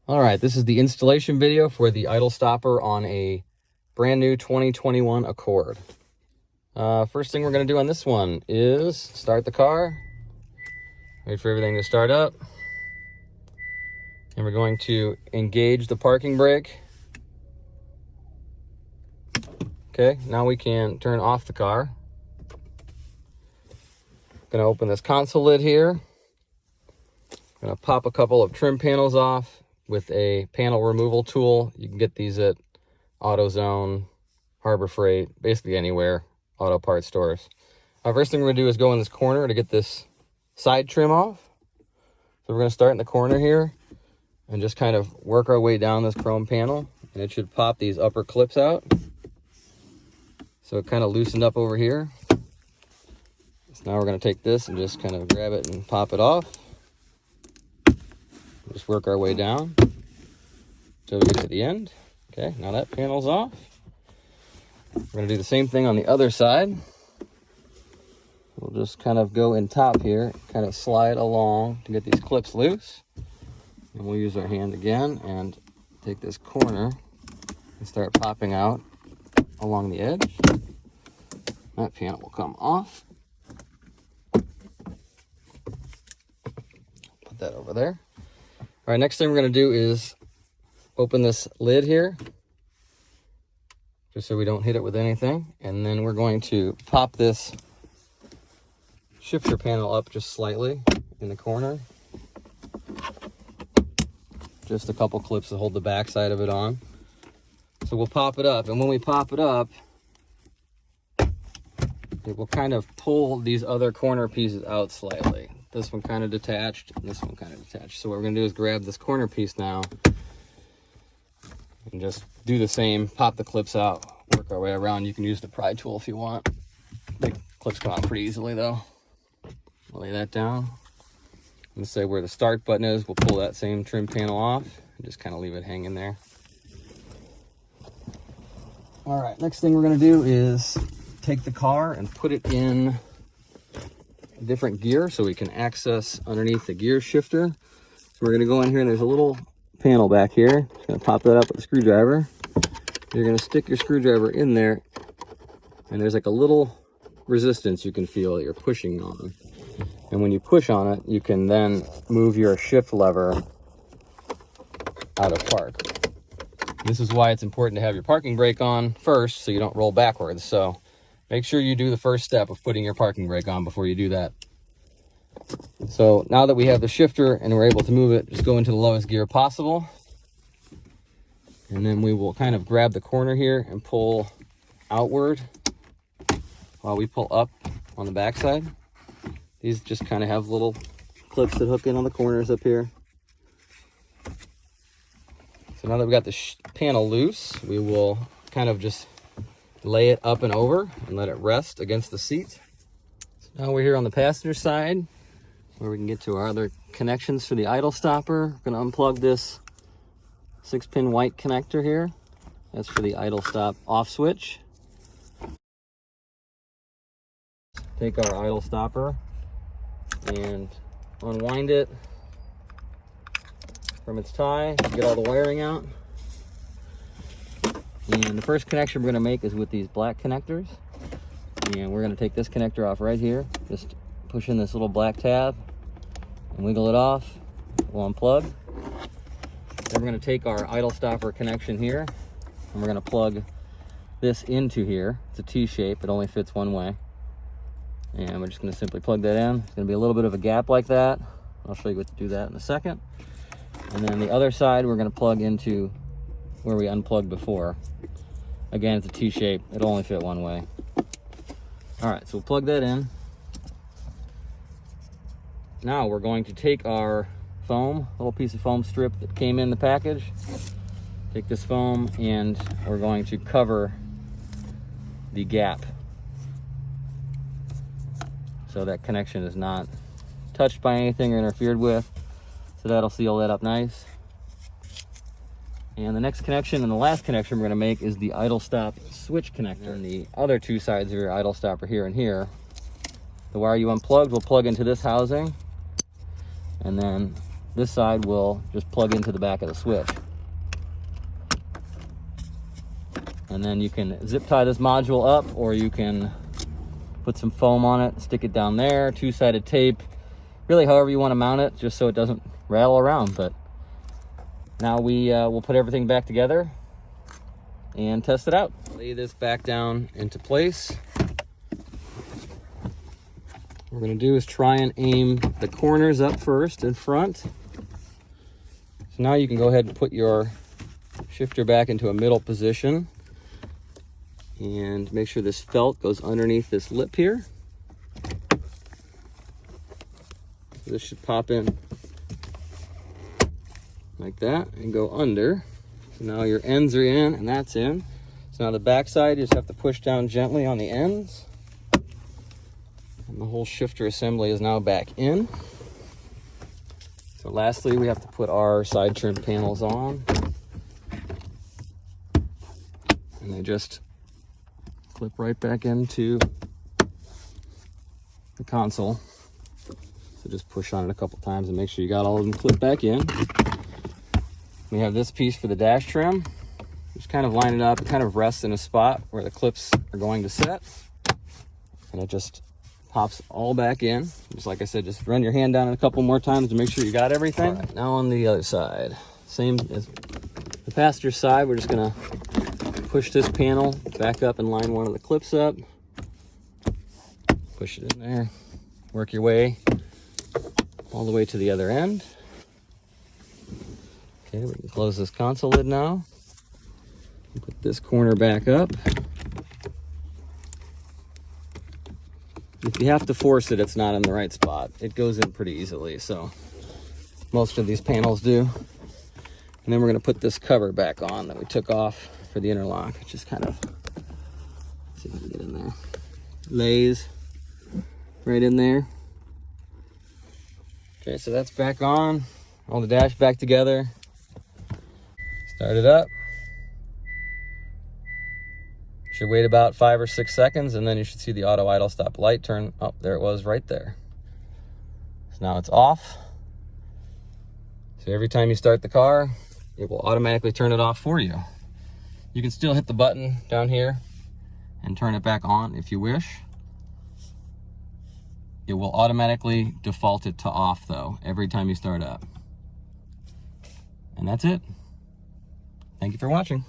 All right, this is the installation video for the Idlestopper on a brand new 2021 Accord. First thing we're going to do on this one is start the car, wait for everything to start up, and we're going to engage the parking brake. Okay, now we can turn off the car. Going to open this console lid here. Going to pop a couple of trim panels off with a panel removal tool. You can get these at AutoZone, Harbor Freight, basically anywhere, auto parts stores. First thing we're going to do is go in this corner to get this side trim off. So we're going to start in the corner here and just kind of work our way down this chrome panel, and it should pop these upper clips out. So it kind of loosened up over here. So now we're going to take this and just kind of grab it and pop it off. Just work our way down until we get to the end. Okay, now that panel's off. We're going to do the same thing on the other side. We'll just kind of go in top here, kind of slide along to get these clips loose. And we'll use our hand again and take this corner and start popping out along the edge. That panel will come off. Put that over there. All right, next thing we're going to do is open this lid here, just so we don't hit it with anything. And then we're going to pop this shifter panel up just slightly in the corner. Just a couple clips to hold the back side of it on. So we'll pop it up, and when we pop it up, it will kind of pull these other corner pieces out slightly. This one kind of detached, and this one kind of detached. So what we're going to do is grab this corner piece now and just do the same, pop the clips out, work our way around. You can use the pry tool if you want. The clips come out pretty easily though. We'll lay that down. I'm going to say where the start button is, we'll pull that same trim panel off and just kind of leave it hanging there. All right, next thing we're going to do is take the car and put it in a different gear so we can access underneath the gear shifter. So we're going to go in here, and there's a little panel back here. Just going to pop that up with a screwdriver. You're going to stick your screwdriver in there, and there's like a little resistance you can feel that you're pushing on. And when you push on it, you can then move your shift lever out of park. This is why it's important to have your parking brake on first so you don't roll backwards. So make sure you do the first step of putting your parking brake on before you do that. So now that we have the shifter and we're able to move it, just go into the lowest gear possible. And then we will kind of grab the corner here and pull outward while we pull up on the backside. These just kind of have little clips that hook in on the corners up here. So now that we got the panel loose, we will kind of just lay it up and over and let it rest against the seat. So now we're here on the passenger side where we can get to our other connections for the Idlestopper. We're going to unplug this 6-pin white connector here. That's for the idle stop off switch. Take our Idlestopper and unwind it from its tie, get all the wiring out. And the first connection we're going to make is with these black connectors. And we're going to take this connector off right here. Just push in this little black tab and wiggle it off. We'll unplug. Then we're going to take our Idlestopper connection here, and we're going to plug this into here. It's a T-shape. It only fits one way. And we're just going to simply plug that in. It's going to be a little bit of a gap like that. I'll show you what to do that in a second. And then the other side, we're going to plug into where we unplugged before. Again, it's a T-shape. It'll only fit one way. All right, so we'll plug that in. Now we're going to take our foam, little piece of foam strip that came in the package. Take this foam and we're going to cover the gap so that connection is not touched by anything or interfered with. So that'll seal that up nice. And the next connection and the last connection we're going to make is the idle stop switch connector. And the other two sides of your idle stopper here and here. The wire you unplugged will plug into this housing. And then this side will just plug into the back of the switch. And then you can zip tie this module up, or you can put some foam on it, stick it down there, two-sided tape, really however you want to mount it, just so it doesn't rattle around. But now we'll put everything back together and test it out. Lay this back down into place. What we're going to do is try and aim the corners up first in front. So now you can go ahead and put your shifter back into a middle position and make sure this felt goes underneath this lip here. So this should pop in like that and go under. So now your ends are in and that's in. So now the back side, you just have to push down gently on the ends. And the whole shifter assembly is now back in. So lastly, we have to put our side trim panels on. And they just clip right back into the console. So just push on it a couple times and make sure you got all of them clipped back in. We have this piece for the dash trim. Just kind of line it up. It kind of rests in a spot where the clips are going to set. And it just pops all back in. Just like I said, just run your hand down it a couple more times to make sure you got everything. All right, now on the other side. Same as the passenger side, we're just gonna push this panel back up and line one of the clips up. Push it in there. Work your way all the way to the other end. Okay, we can close this console lid now. Put this corner back up. If you have to force it, it's not in the right spot. It goes in pretty easily, so most of these panels do. And then we're going to put this cover back on that we took off for the interlock. Just kind of, see if I can get in there. Lays right in there. Okay, so that's back on. All the dash back together. Start it up. Should wait about 5 or 6 seconds, and then you should see the auto idle stop light turn. Oh, there it was right there. So now it's off. So every time you start the car, it will automatically turn it off for you. You can still hit the button down here and turn it back on if you wish. It will automatically default it to off though, every time you start up. And that's it. Thank you for watching.